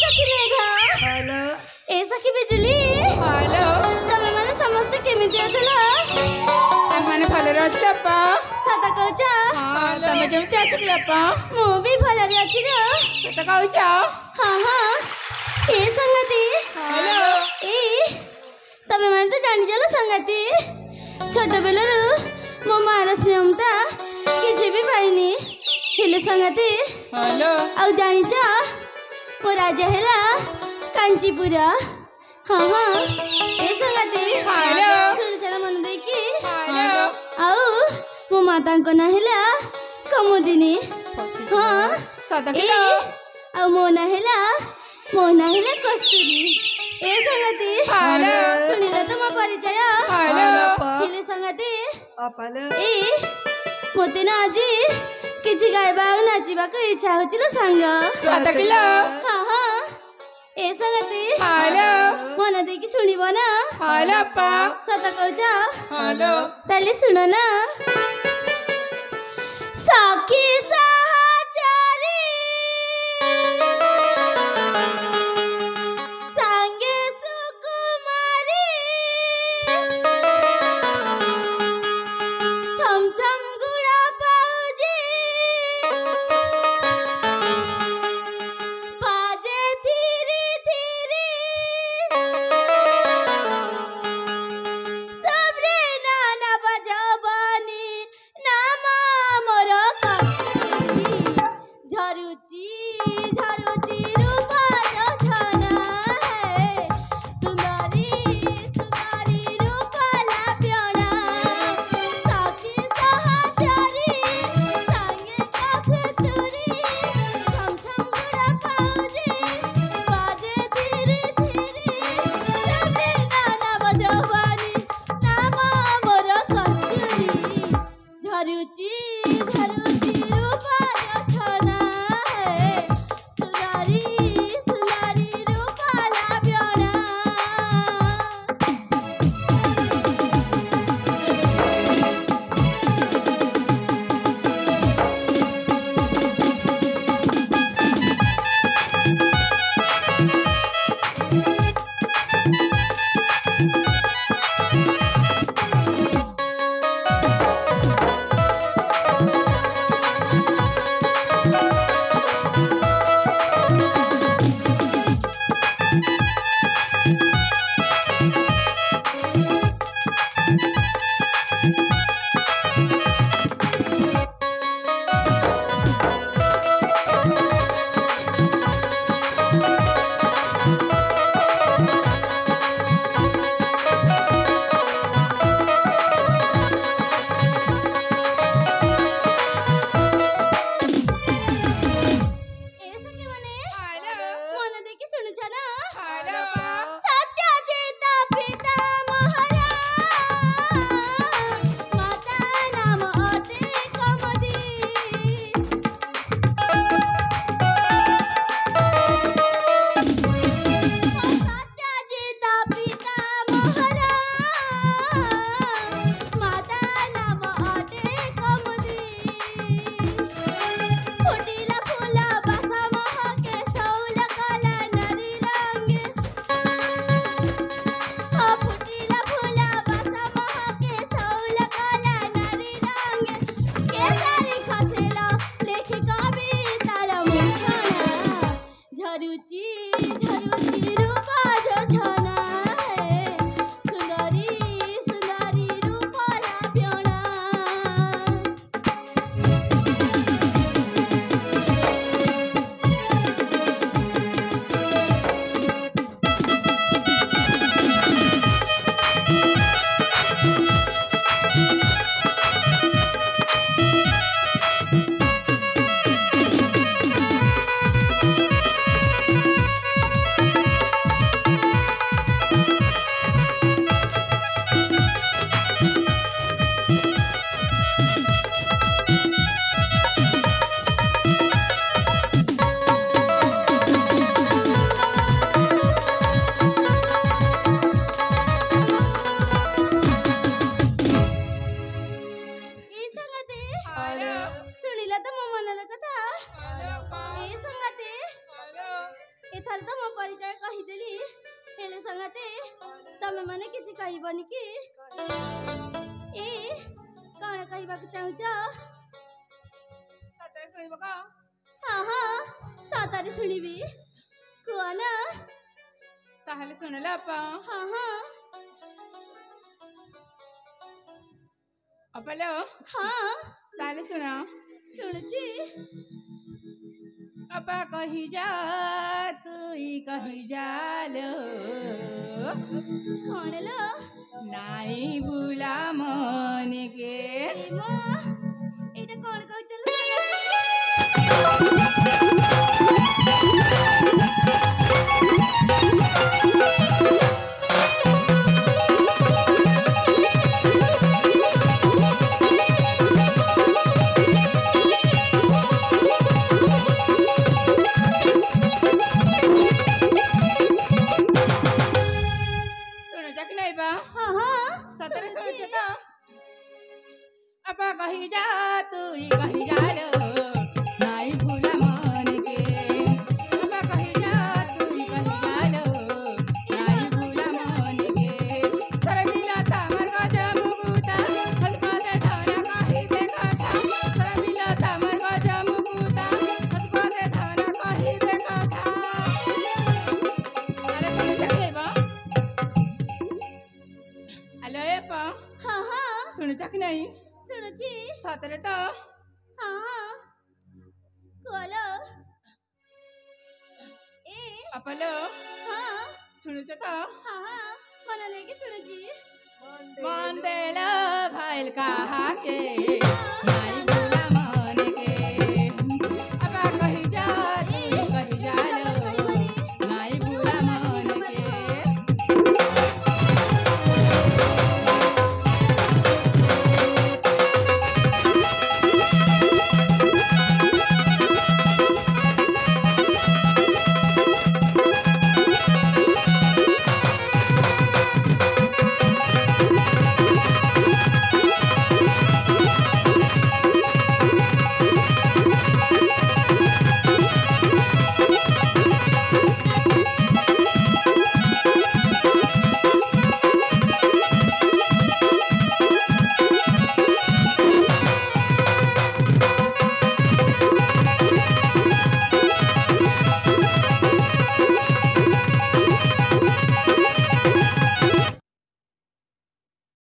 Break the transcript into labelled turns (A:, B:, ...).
A: सखी मेघा
B: हेलो
A: ए सखी बिजली
B: हेलो
A: तमे माने समस्त केमिति अछला
B: मैंने भले रचलप्पा
A: सता कहूच
B: हाँ तमे केमिति अछलप्पा
A: मु भी भलरे अछि रे
B: सत कहूच
A: हाँ हाँ ए संगति
B: हेलो
A: ए तमे माने तो जानि जलो संगति छोट बेलरु मो मार स्नेहमता किछि भी पाइनी हेले संगति
B: हेलो
A: आउ जानिछ मो राजा हेला कांचीपुर हाँ हाँ ए संगति
B: हेलो
A: सुन चला मन देखी
B: हेलो
A: आउ मो माता को ना हेला कमुदिनी हाँ
B: सत
A: ए
B: कहूच
A: आउ मो ना हेला कस्तूरी ए संगति
B: हेलो
A: सुनिला तो मो परिचय
B: हेलो
A: हेले संगति
B: अपल
A: ए मोते ना आजी किछि गाइबा नाचिबा को इच्छा होचिलो संग
B: सत किलो
A: हाँ हाँ ए संगति
B: हेलो
A: मन देखि सुनिबो ना
B: हेलो अप्पा
A: सत कहूच
B: हेलो
A: ताले सुनो ना सखी सहचरी संगे सुकुमारी छम छम गुड़ा पाउजी बाजे धीरे धीरे सबरे नाना बजबनी नामा मोर कस्तूरी झरुची झरुची रूपा छना है सुंदरी सुंदरी रूपा लाप्यना सखी सहचरी संगे कस्तूरी छम छम गुड़ा पाउजी बाजे धीरे धीरे सबरे नाना बजबनी नामा मोर कस्तूरी झरुची झरुची रूपा छना है सुंदरी सुंदरी रूपा लाप्यना ए संगे माने
B: हेलो
A: मन देखि सुनुछ ना
B: हेलो
A: सत्यजित पिता महारा माता नाम अटे कमदी सत्यजित पिता महारा माता नाम अटे कमदी फुटिला फुला बासा महके सौल काला नरी रंगे फुटिला फुला बासा महके सौल काला नरी रंगे केसरी खसेला लेख कवितार मुछना झरुची झरुची रूपा छना है सुंदरी सुंदरी रूपा लाप्यना ଏଥର ତ ମୋ ପରିଚୟ କହିଦେଲି ହେଲେ ସଂଗାତି ତମେ ମାନେ କିଛି କହିବନି କି ଏ କଣ କହିବାକୁ ଚାହୁଁଛ?
B: ସତରେ ଶୁଣିବ କଣ?
A: ହଁ ହଁ ସତରେ ଶୁଣିବି କୁହ ନା।
B: ତାହେଲେ ଶୁଣିଲ ଅପା।
A: ହଁ ହଁ
B: ଅପାଲୋ
A: ହଁ
B: ତାହେଲେ ଶୁଣ।
A: ଶୁଣୁଛି।
B: ଅପା କହି ଯା ତୁଇ କହି ଯାଲୋ
A: କଣ ଲୋ?
B: ନାଇଁ ବୁଲା ମନିକେ।
A: ଏ ମା ଏଇଟା କଣ କହୁଛ ଲୋ ସଂଗାତି?
B: ଶୁଣୁଛ କି ନାଇଁ ବା?
A: ହଁ ହଁ
B: ସତରେ
A: ଶୁଣୁଛି।
B: ଶୁଣୁଛ ତ? ଅପା କହି ଯା ତୁଇ କହି ଯାଲୋ ନାଇଁ ବୁଲା ମନିକେ। ଅପା କହି ଯା ତୁଇ କହି ଯାଲୋ ନାଇଁ ବୁଲା ମନିକେ। ଶରମିଲା ତାମର ଗଜ ମୁଗୁତା ହସପଦେ ଧନା କହିବେ କଥା। ଶରମିଲା ତାମର ଗଜ ମୁଗୁତା ହସପଦେ ଧନା କହିବେ କଥା। ଆରେ ଶୁଣୁଛ କି ନାଇଁ ବା? ଆଲୋ ଏ ଅପା
A: ହଁ ହଁ
B: ଶୁଣୁଛ କି ନାଇଁ?
A: ଶୁଣୁଛି।
B: ସତରେ ତ?
A: ହଁ ହଁ କୁହ ଲୋ। ଏ
B: ଅପାଲୋ
A: ହଁ
B: ଶୁଣୁଛ ତ?
A: ହଁ ହଁ ମନ ଦେଇକି ଶୁଣୁଛି।
B: ମନ୍ଦେଲ ଭାଇଲ କାହାକେ ନାଇଁ ବୁଲା